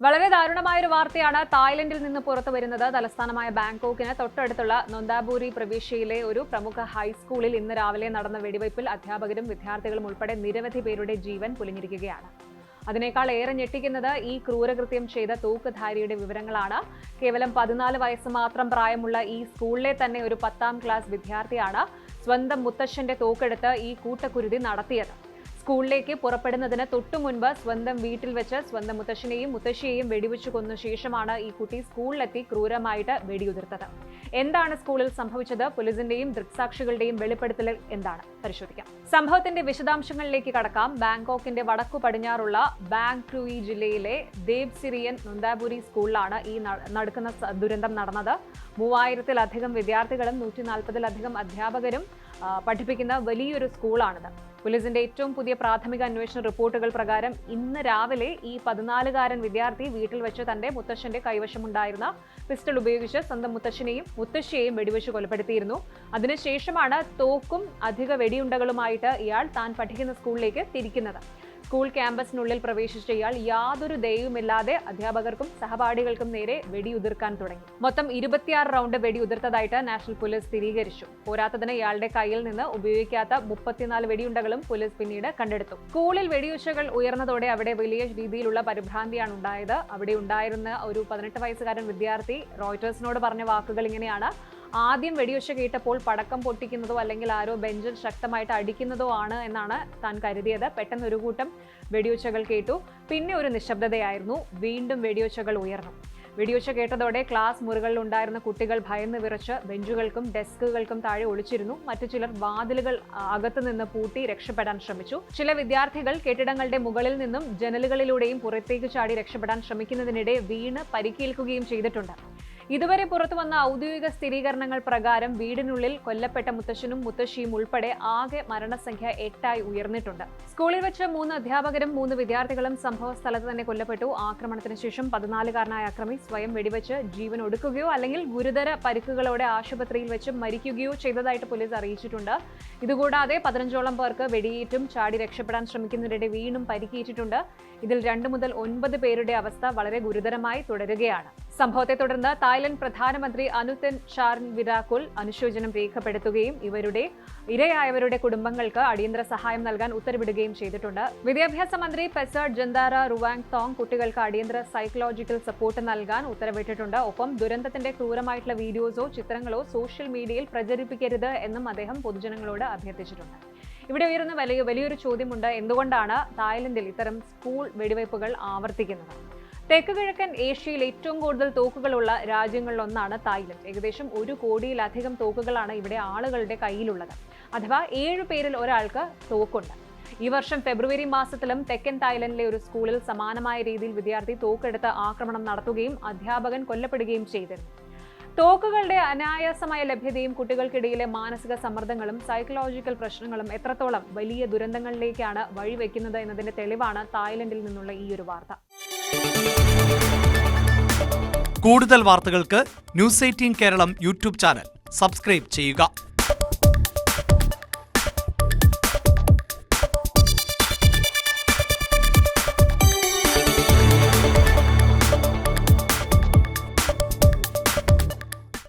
വളരെ ദാരുണമായ ഒരു വാർത്തയാണ് തായ്ലൻഡിൽ നിന്ന് പുറത്തു വരുന്നത്. തലസ്ഥാനമായ ബാങ്കോക്കിന് തൊട്ടടുത്തുള്ള നൊന്താബൂരി പ്രവിശ്യയിലെ ഒരു പ്രമുഖ ഹൈസ്കൂളിൽ ഇന്ന് രാവിലെ നടന്ന വെടിവയ്പിൽ അധ്യാപകരും വിദ്യാർത്ഥികളും ഉൾപ്പെടെ നിരവധി പേരുടെ ജീവൻ പൊലിഞ്ഞിരിക്കുകയാണ്. അതിനേക്കാൾ ഏറെ ഞെട്ടിക്കുന്നത് ഈ ക്രൂരകൃത്യം ചെയ്ത തൂക്കുധാരിയുടെ വിവരങ്ങളാണ്. കേവലം 14 വയസ്സ് മാത്രം പ്രായമുള്ള ഈ സ്കൂളിലെ തന്നെ ഒരു 10ാം ക്ലാസ് വിദ്യാർത്ഥിയാണ് സ്വന്തം മുത്തശ്ശന്റെ തോക്കെടുത്ത് ഈ കൂട്ടക്കുരുതി നടത്തിയത്. സ്കൂളിലേക്ക് പുറപ്പെടുന്നതിന് തൊട്ടുമുൻപ് സ്വന്തം വീട്ടിൽ വെച്ച് സ്വന്തം മുത്തശ്ശനെയും മുത്തശ്ശിയെയും വെടിവെച്ചു കൊന്ന ശേഷമാണ് ഈ കുട്ടി സ്കൂളിലെത്തി ക്രൂരമായിട്ട് വെടിയുതിർത്തത്. എന്താണ് സ്കൂളിൽ സംഭവിച്ചത്? പോലീസിന്റെയും ദൃക്സാക്ഷികളുടെയും വെളിപ്പെടുത്തൽ എന്താണ്? പരിശോധിക്കാം. സംഭവത്തിന്റെ വിശദാംശങ്ങളിലേക്ക് കടക്കാം. ബാങ്കോക്കിന്റെ വടക്കു പടിഞ്ഞാറുള്ള ബാങ് ക്രൂയി ജില്ലയിലെ ദേബ് സിറിയൻ നൊന്താബൂരി സ്കൂളിലാണ് ഈ നടക്കുന്ന ദുരന്തം നടന്നത്. 3000-ലധികം വിദ്യാർത്ഥികളും 140-ലധികം അധ്യാപകരും പഠിപ്പിക്കുന്ന വലിയൊരു സ്കൂളാണിത്. പോലീസിന്റെ ഏറ്റവും പുതിയ പ്രാഥമിക അന്വേഷണ റിപ്പോർട്ടുകൾ പ്രകാരം ഇന്ന് രാവിലെ ഈ 14-കാരൻ വിദ്യാർത്ഥി വീട്ടിൽ വെച്ച് തന്റെ മുത്തശ്ശന്റെ കൈവശമുണ്ടായിരുന്ന പിസ്റ്റൾ ഉപയോഗിച്ച് സ്വന്തം മുത്തശ്ശനെയും മുത്തശ്ശിയെയും വെടിവെച്ച് കൊലപ്പെടുത്തിയിരുന്നു. അതിനുശേഷമാണ് തോക്കും അധിക വെടിയുണ്ടകളുമായിട്ട് ഇയാൾ താൻ പഠിക്കുന്ന സ്കൂളിലേക്ക് തിരിക്കുന്നത്. സ്കൂൾ ക്യാമ്പസിനുള്ളിൽ പ്രവേശിച്ച ഇയാൾ യാതൊരു ദയവുമില്ലാതെ അധ്യാപകർക്കും സഹപാഠികൾക്കും നേരെ വെടിയുതിർക്കാൻ തുടങ്ങി. മൊത്തം 26 റൗണ്ട് വെടിയുതിർത്തതായിട്ട് നാഷണൽ പോലീസ് സ്ഥിരീകരിച്ചു. പോരാത്തതിന് ഇയാളുടെ കയ്യിൽ നിന്ന് ഉപയോഗിക്കാത്ത 34 വെടിയുണ്ടകളും പോലീസ് പിന്നീട് കണ്ടെടുത്തു. സ്കൂളിൽ വെടിയൊച്ചകൾ ഉയർന്നതോടെ അവിടെ വലിയ രീതിയിലുള്ള പരിഭ്രാന്തിയാണ് ഉണ്ടായത്. അവിടെ ഉണ്ടായിരുന്ന ഒരു 18 വയസ്സുകാരൻ വിദ്യാർത്ഥി റോയിറ്റേഴ്സിനോട് പറഞ്ഞ വാക്കുകൾ ഇങ്ങനെയാണ്: ആദ്യം വെടിയൊച്ച കേട്ടപ്പോൾ പടക്കം പൊട്ടിക്കുന്നതോ അല്ലെങ്കിൽ ആരോ ബെഞ്ചിൽ ശക്തമായിട്ട് അടിക്കുന്നതോ ആണ് എന്നാണ് താൻ കരുതിയത്. പെട്ടെന്ന് ഒരു കൂട്ടം വെടിയൊച്ചകൾ കേട്ടു. പിന്നെ ഒരു നിശബ്ദതയായിരുന്നു. വീണ്ടും വെടിയൊച്ചകൾ ഉയർന്നു. വെടിയൊച്ച കേട്ടതോടെ ക്ലാസ് മുറികളിൽ ഉണ്ടായിരുന്ന കുട്ടികൾ ഭയന്ന് വിറച്ച് ബെഞ്ചുകൾക്കും ഡെസ്കുകൾക്കും താഴെ ഒളിച്ചിരുന്നു. മറ്റു ചിലർ വാതിലുകൾ അകത്തുനിന്ന് പൂട്ടി രക്ഷപ്പെടാൻ ശ്രമിച്ചു. ചില വിദ്യാർത്ഥികൾ കെട്ടിടങ്ങളുടെ മുകളിൽ നിന്നും ജനലുകളിലൂടെയും പുറത്തേക്ക് ചാടി രക്ഷപ്പെടാൻ ശ്രമിക്കുന്നതിനിടെ വീണ് പരിക്കേൽക്കുകയും ചെയ്തിട്ടുണ്ട്. ഇതുവരെ പുറത്തു വന്ന ഔദ്യോഗിക സ്ഥിരീകരണങ്ങൾ പ്രകാരം വീടിനുള്ളിൽ കൊല്ലപ്പെട്ട മുത്തശ്ശനും മുത്തശ്ശിയും ഉൾപ്പെടെ ആകെ മരണസംഖ്യ 8 ഉയർന്നിട്ടുണ്ട്. സ്കൂളിൽ വെച്ച് 3 അധ്യാപകരും 3 വിദ്യാർത്ഥികളും സംഭവ സ്ഥലത്ത് തന്നെ കൊല്ലപ്പെട്ടു. ആക്രമണത്തിന് ശേഷം 14-കാരനായ അക്രമി സ്വയം വെടിവെച്ച് ജീവൻ ഒടുക്കുകയോ അല്ലെങ്കിൽ ഗുരുതര പരിക്കുകളോടെ ആശുപത്രിയിൽ വെച്ച് മരിക്കുകയോ ചെയ്തതായിട്ട് പോലീസ് അറിയിച്ചിട്ടുണ്ട്. ഇതുകൂടാതെ 15ഓളം പേർക്ക് വെടിയേറ്റും ചാടി രക്ഷപ്പെടാൻ ശ്രമിക്കുന്നതിനിടെ വീണ്ടും പരിക്കേറ്റിട്ടുണ്ട്. ഇതിൽ 2 മുതൽ 9 പേരുടെ അവസ്ഥ വളരെ ഗുരുതരമായി തുടരുകയാണ്. സംഭവത്തെ തുടർന്ന് തായ്ലൻഡ് പ്രധാനമന്ത്രി അനുതെൻ ചാർൻവിരാകുൽ അനുശോചനം രേഖപ്പെടുത്തുകയും ഇരയായവരുടെ കുടുംബങ്ങൾക്ക് അടിയന്തര സഹായം നൽകാൻ ഉത്തരവിടുകയും ചെയ്തിട്ടുണ്ട്. വിദ്യാഭ്യാസ മന്ത്രി പെസഡ് ജന്താര റുവാങ് തോങ് കുട്ടികൾക്ക് അടിയന്തര സൈക്കോളജിക്കൽ സപ്പോർട്ട് നൽകാൻ ഉത്തരവിട്ടിട്ടുണ്ട്. ഒപ്പം ദുരന്തത്തിന്റെ ക്രൂരമായിട്ടുള്ള വീഡിയോസോ ചിത്രങ്ങളോ സോഷ്യൽ മീഡിയയിൽ പ്രചരിപ്പിക്കരുത് എന്നും അദ്ദേഹം പൊതുജനങ്ങളോട് അഭ്യർത്ഥിച്ചിട്ടുണ്ട്. ഇവിടെ ഉയർന്ന വലിയൊരു ചോദ്യമുണ്ട്: എന്തുകൊണ്ടാണ് തായ്ലൻഡിൽ ഇത്തരം സ്കൂൾ വെടിവയ്പ്പുകൾ ആവർത്തിക്കുന്നത്? തെക്ക് കിഴക്കൻ ഏഷ്യയിൽ ഏറ്റവും കൂടുതൽ തോക്കുകളുള്ള രാജ്യങ്ങളിലൊന്നാണ് തായ്ലൻഡ്. ഏകദേശം 1 കോടിയിലധികം തോക്കുകളാണ് ഇവിടെ ആളുകളുടെ കയ്യിലുള്ളത്. അഥവാ 7 പേരിൽ ഒരാൾക്ക് തോക്കുണ്ട്. ഈ വർഷം ഫെബ്രുവരി മാസത്തിലും തെക്കൻ തായ്ലൻഡിലെ ഒരു സ്കൂളിൽ സമാനമായ രീതിയിൽ വിദ്യാർത്ഥി തോക്കെടുത്ത് ആക്രമണം നടത്തുകയും അധ്യാപകൻ കൊല്ലപ്പെടുകയും ചെയ്തിരുന്നു. തോക്കുകളുടെ അനായാസമായ ലഭ്യതയും കുട്ടികൾക്കിടയിലെ മാനസിക സമ്മർദ്ദങ്ങളും സൈക്കോളജിക്കൽ പ്രശ്നങ്ങളും എത്രത്തോളം വലിയ ദുരന്തങ്ങളിലേക്കാണ് വഴിവെക്കുന്നത് എന്നതിന്റെ തെളിവാണ് തായ്ലൻഡിൽ നിന്നുള്ള ഈ ഒരു വാർത്ത. കൂടുതൽ വാർത്തകൾക്ക് News 18 Keralam YouTube channel subscribe ചെയ്യുക.